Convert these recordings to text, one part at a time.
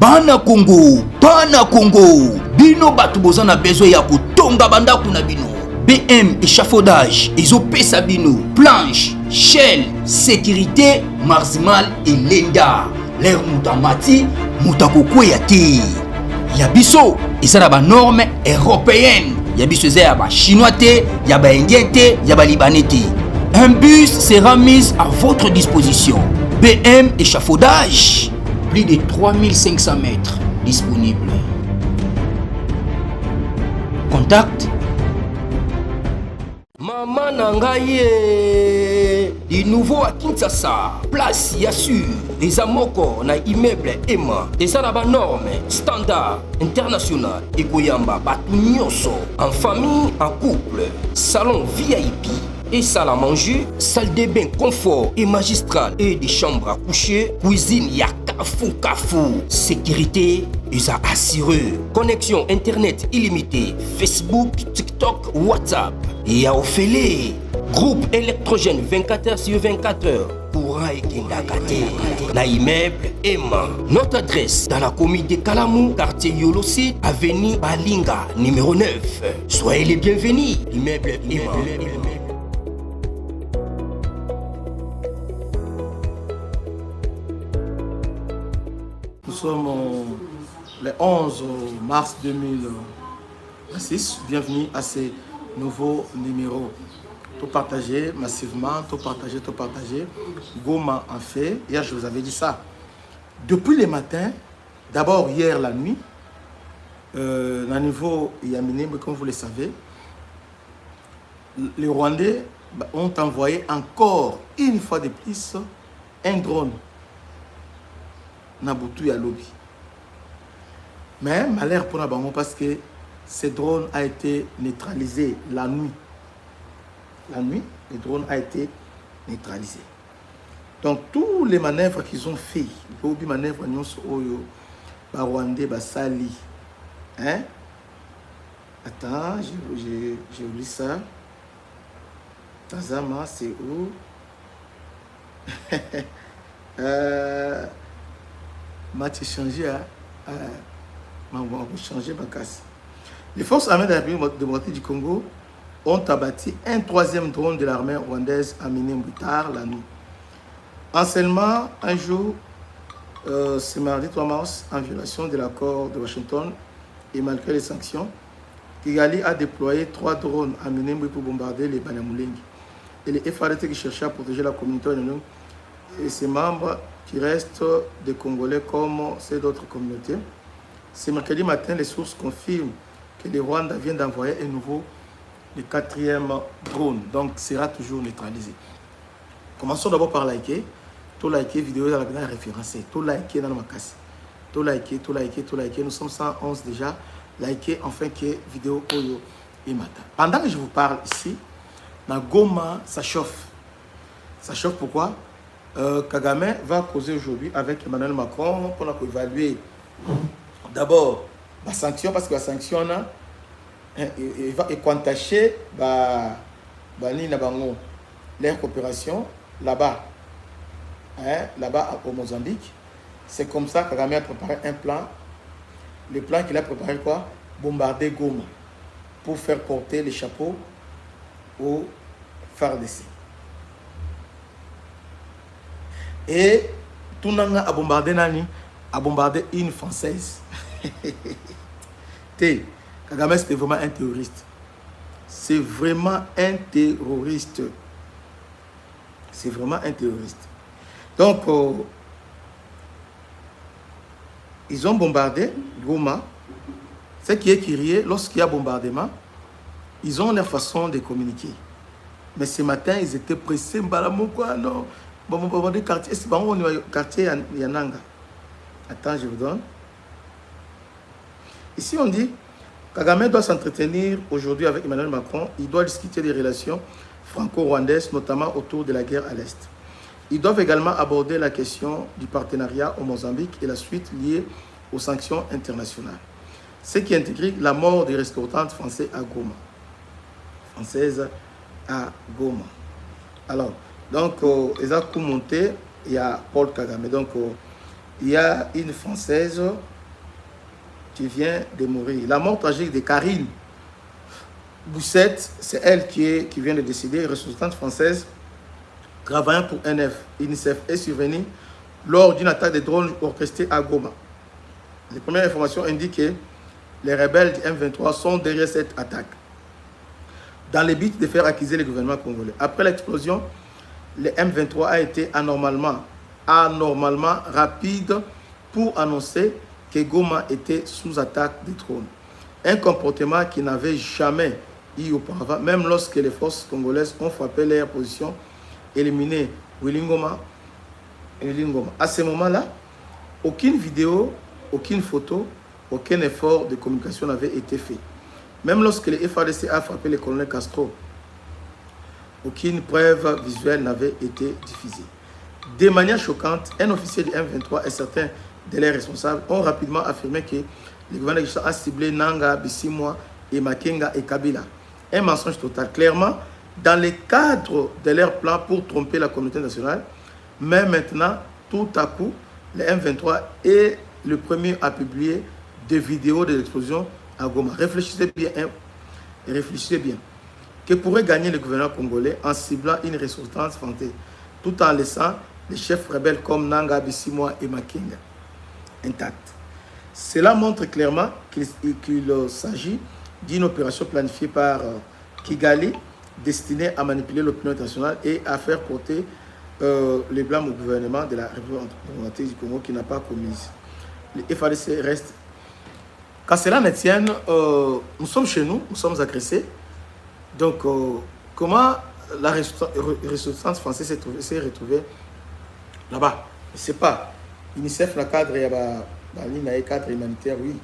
Bana Congo, bino batu boza na besoin ya kotonga bandaku na bino. BM échafaudage, ezopesa bino planche, shell, sécurité, marzimal et lenda. L'air mutamati, mutakokweya te. Yabiso, eza na ba norme européenne. Yabiso eza ya ba chinois te, ya ba indien te, ya ba libanais te. Un bus sera mis à votre disposition. BM échafaudage, plus de 3500 mètres disponibles. Contact Maman Nangaye, du nouveau à Kinshasa, place Yassur, des amoko na immeuble Emma, des arabes normes, standard, international, et Goyamba, Batunyoso, en famille, en couple, salon VIP, et salle à manger, salle de bain confort et magistral, et des chambres à coucher, cuisine, Kafou, sécurité, ils ont assuré. Connexion internet illimitée, Facebook, TikTok, WhatsApp. Et à Ophélie, groupe électrogène 24h/24h. Courant et Kindakate. Na immeuble Emma. Notre adresse dans la commune de Kalamou, quartier Yolosi, avenue Balinga, numéro 9. Soyez les bienvenus. Immeuble Emma. Nous sommes le 11 mars 2006. Bienvenue à ces nouveaux numéros. Tout partagé massivement, tout partagé. Goma en fait. Hier, je vous avais dit ça. Depuis le matin, d'abord hier la nuit, à niveau Yamine, comme vous le savez, les Rwandais ont envoyé encore une fois de plus un drone. Nabutu ya lobby. Mais malheur pour Nabango parce que ce drone a été neutralisé la nuit. La nuit, le drone a été neutralisé. Donc tous les manœuvres qu'ils ont fait, les manœuvres oyo Rwandais basali. Hein? Attends, j'ai oublié ça. Tazama, c'est où? Match changé changer ma casse. Les forces armées de la République démocratique du Congo ont abattu un troisième drone de l'armée rwandaise à Minemboutar la nuit. En seulement un jour, ce mardi 3 mars, en violation de l'accord de Washington et malgré les sanctions, Kigali a déployé 3 drones à Minembou pour bombarder les Banyamulenge. Et les FARDC qui cherchaient à protéger la communauté et ses membres qui restent des Congolais comme ces d'autres communautés. Ce mercredi matin, les sources confirment que le Rwanda vient d'envoyer un nouveau, le 4e drone, donc sera toujours neutralisé. Commençons d'abord par liker. Tout liker, vidéo dans la vidéo référencée. Tout liker dans ma casse. Tout liker. Nous sommes 111 déjà. Liker enfin que vidéo Oyo et Mata. Pendant que je vous parle ici, dans Goma, ça chauffe. Ça chauffe pourquoi? Kagame va causer aujourd'hui avec Emmanuel Macron pour évaluer d'abord la sanction, parce que la sanction il va quantacher leur coopération là-bas, là-bas au Mozambique. C'est comme ça que Kagame a préparé un plan. Le plan qu'il a préparé quoi? Bombarder Goma pour faire porter les chapeaux aux FARDC. Et Tounanga a bombardé Nani, a bombardé une Française. Kagame, c'était vraiment un terroriste. C'est vraiment un terroriste. C'est vraiment un terroriste. Donc, ils ont bombardé Goma. Ce qui est curieux, lorsqu'il y a bombardement, ils ont leur façon de communiquer. Mais ce matin, ils étaient pressés. Non. Bon, quartier, c'est bon, on est au quartier Yananga. Attends, je vous donne. Ici, on dit Kagame doit s'entretenir aujourd'hui avec Emmanuel Macron. Il doit discuter des relations franco-rwandaises, notamment autour de la guerre à l'Est. Ils doivent également aborder la question du partenariat au Mozambique et la suite liée aux sanctions internationales. Ce qui intègre la mort des ressortissants français à Goma. Françaises à Goma. Alors, donc, ils ont monté, il y a Paul Kagame. Donc, il y a une Française tu viens de mourir. La mort tragique de Karine Boussette, c'est elle qui vient de décéder, ressortissante française, travaillant pour UNICEF, est survenue lors d'une attaque de drones orchestrée à Goma. Les premières informations indiquent que les rebelles du M23 sont derrière cette attaque, dans le but de faire accuser le gouvernement congolais. Après l'explosion, le M23 a été anormalement rapide pour annoncer que Goma était sous attaque des drones. Un comportement qui n'avait jamais eu auparavant, même lorsque les forces congolaises ont frappé leur position, éliminé Wilingoma. À ce moment-là, aucune vidéo, aucune photo, aucun effort de communication n'avait été fait. Même lorsque le FARDC a frappé le colonel Castro, aucune preuve visuelle n'avait été diffusée. De manière choquante, un officier du M23 et certains de leurs responsables ont rapidement affirmé que le gouvernement a ciblé Nanga, Bissimwa, et Makenga et Kabila. Un mensonge total. Clairement, dans le cadre de leur plan pour tromper la communauté nationale, mais maintenant, tout à coup, le M23 est le premier à publier des vidéos de l'explosion à Goma. Réfléchissez bien, réfléchissez bien. Que pourrait gagner le gouvernement congolais en ciblant une ressortissante française, tout en laissant les chefs rebelles comme Nanga, Bissimwa et Makenga intacts. Cela montre clairement qu'il s'agit d'une opération planifiée par Kigali, destinée à manipuler l'opinion internationale et à faire porter les blâmes au gouvernement de la République du Congo qui n'a pas commis. Le FARDC reste. Quand cela ne tienne, nous sommes chez nous, nous sommes agressés. Donc, comment la ressortissante française s'est retrouvée là-bas? Je ne sais pas. UNICEF, le cadre, il y a un cadre humanitaire, oui.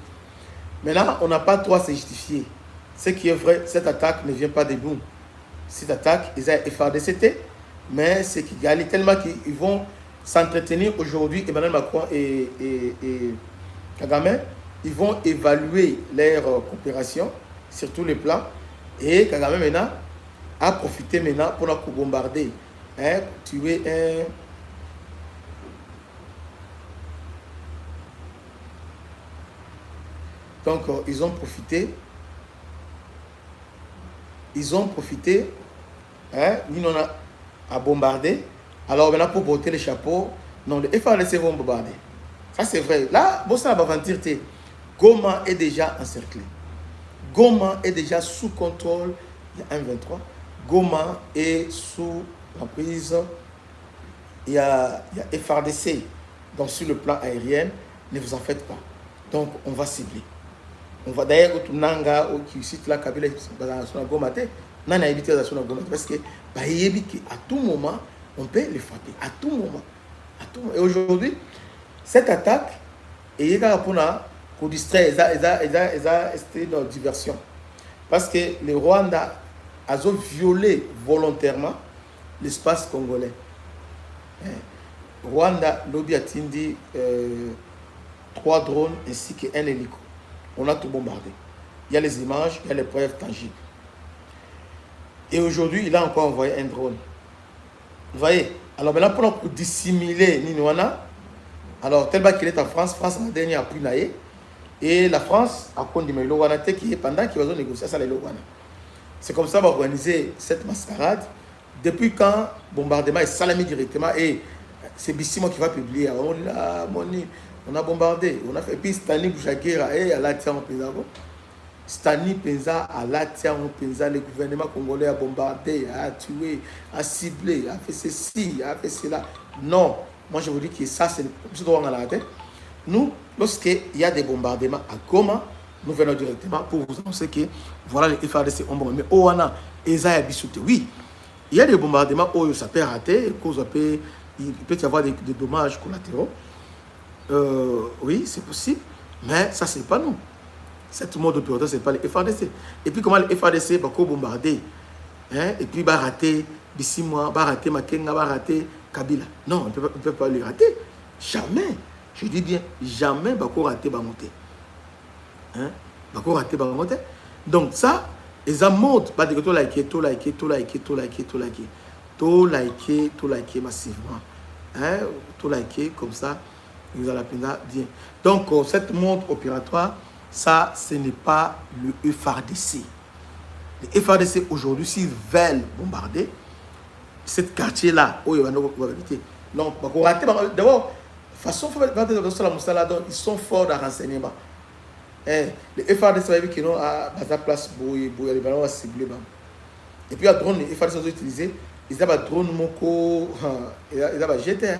Maintenant, on n'a pas trop à se justifier. Ce qui est vrai, cette attaque ne vient pas des bouts. Cette attaque, ils ont FARDC, mais c'est qu'ils gagnent tellement qu'ils vont s'entretenir aujourd'hui. Emmanuel Macron et Kagame, ils vont évaluer leur coopération sur tous les plans. Et Kagame maintenant a profité maintenant pour bombarder, tuer un. Donc, ils ont profité, nous on a bombardé. Alors maintenant, pour porter les chapeaux, non, les FARDC vont bombarder. Ça, c'est vrai. Là, bon, ça va mentir. Goma est déjà encerclé. Goma est déjà sous contrôle. Il y a un 23. Goma est sous emprise. Il y a FARDC. Donc, sur le plan aérien, ne vous en faites pas. Donc, on va cibler. On va d'ailleurs au Nanga ou qui cite la Kabila sur la Goma, n'a évité la Goma parce que à tout moment on peut les frapper à tout moment. Et aujourd'hui cette attaque est pour distraire c'était une diversion parce que le Rwanda a violé volontairement l'espace congolais. Rwanda lobby a tindi 3 drones ainsi qu'un hélico. On a tout bombardé. Il y a les images, il y a les preuves tangibles. Et aujourd'hui, il a encore envoyé un drone. Vous voyez? Alors maintenant, pour dissimuler Ninouana, alors tellement qu'il est en France, France a dernier appui naïe, et la France a conduit le Wana qui est pendant qu'ils vont négocier ça les Wana. C'est comme ça qu'on va organiser cette mascarade. Depuis quand bombardement est salamé directement et c'est Bissimo qui va publier. On a bombardé, on a fait. Et puis Stani Bouchakira, à la Tian Penza. Stani Penza, à la Tian Penza, le gouvernement congolais a bombardé, a tué, a ciblé, a fait ceci, a fait cela. Non, moi je vous dis que ça, c'est le droit à la tête. Nous, lorsqu'il y a des bombardements à Goma, nous venons directement pour vous annoncer que voilà les FARDC ont bombardé. Mais Oana, Eza Bissoute, oui, il y a des bombardements où ça peut rater, il peut y avoir des dommages collatéraux. Oui, c'est possible, mais ça, c'est pas nous. Cette mode opératoire, c'est pas les FARDC. Et puis, comment les FARDC va bombarder, et puis, va rater Bissimois, va rater Makenga, va rater Kabila. Non, on ne peut pas les rater. Jamais. Je dis bien, jamais va rater Bamoté. Va rater Bamoté. Donc, ça, les amodes, va dire tout liker massivement. Tout liker comme ça. Nous allons bien. Donc, cette mode opératoire Ça, ce n'est pas le FARDC. Les FARDC aujourd'hui, s'ils veulent bombarder cette quartier-là, non, d'abord, façon ils sont forts dans le renseignement. Les FARDC va dire qu'ils ont à la place pour les ballons ciblés. Et puis, les drones, les FARDC ont utilisé, ils ont des drones moko, ils ont des GT.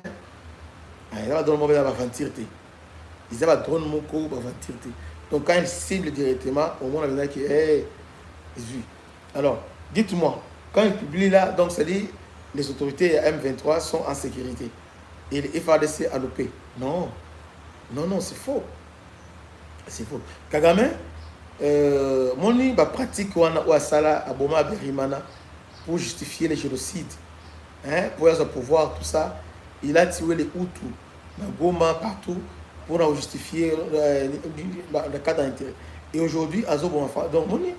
Ils ont des drones moko, ils ont des ventirés. Ils ont des drones moko, ils ont des ventirés. Donc, quand ils ciblent directement, au moins, on a dit que, alors, dites-moi, quand ils publient là, donc, c'est-à-dire, les autorités M23 sont en sécurité. Et les FARDC à l'OP. Non, non, non, c'est faux. C'est faux. Kagame, moni ba pratique wana ou sala aboma berimana pour justifier les génocides, hein, pour avoir pouvoir tout ça, il a tué les Hutus, na Goma partout pour justifier le cas d'intérêt. Et aujourd'hui, donc moni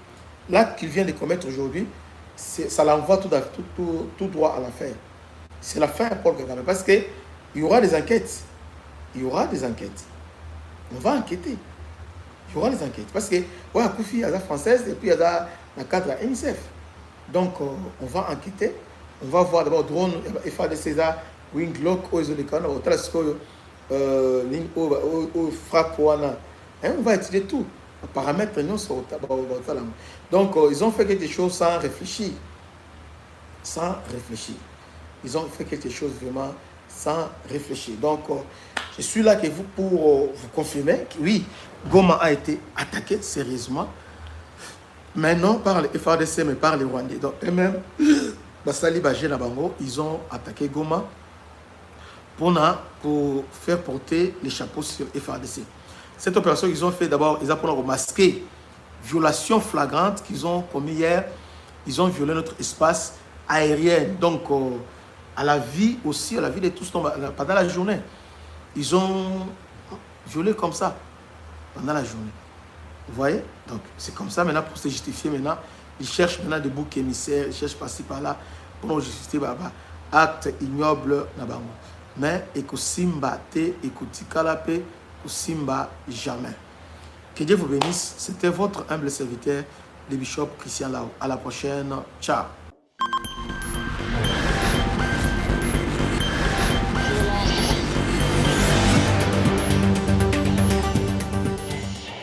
l'acte qu'il vient de commettre aujourd'hui, ça l'envoie tout droit à l'affaire. C'est la fin pour Kagame parce que il y aura des enquêtes. Il y aura des enquêtes. On va enquêter. Il y aura des enquêtes. Parce que, ouais, Koufi, il y a la française et puis il y a la cadre de la UNICEF. Donc, on va enquêter. On va voir d'abord drone, FAD César, Winglock, Ozolikana, Otrasko, ligne au frappe. On va étudier tout. Les paramètres, non, sur donc, ils ont fait quelque chose sans réfléchir. Sans réfléchir. Ils ont fait quelque chose vraiment sans réfléchir. Donc, je suis là pour vous confirmer que oui, Goma a été attaqué sérieusement, mais non par les FARDC, mais par les Rwandais. Donc, eux-mêmes, Basali Bagé Nabango, ils ont attaqué Goma pour faire porter les chapeaux sur les FARDC. Cette opération, ils ont fait d'abord, ils ont masqué violation flagrante qu'ils ont commis hier. Ils ont violé notre espace aérien. Donc, à la vie aussi, à la vie de tous pendant la journée. Ils ont violé comme ça pendant la journée. Vous voyez? Donc, c'est comme ça maintenant pour se justifier. Maintenant, ils cherchent maintenant des boucs émissaires, ils cherchent par-ci par-là pour justifier acte ignoble. Mais, Ekosimba te, Ekotikalape, Kosimba jamais. Que Dieu vous bénisse. C'était votre humble serviteur, le bishop Christian Lao. À la prochaine. Ciao.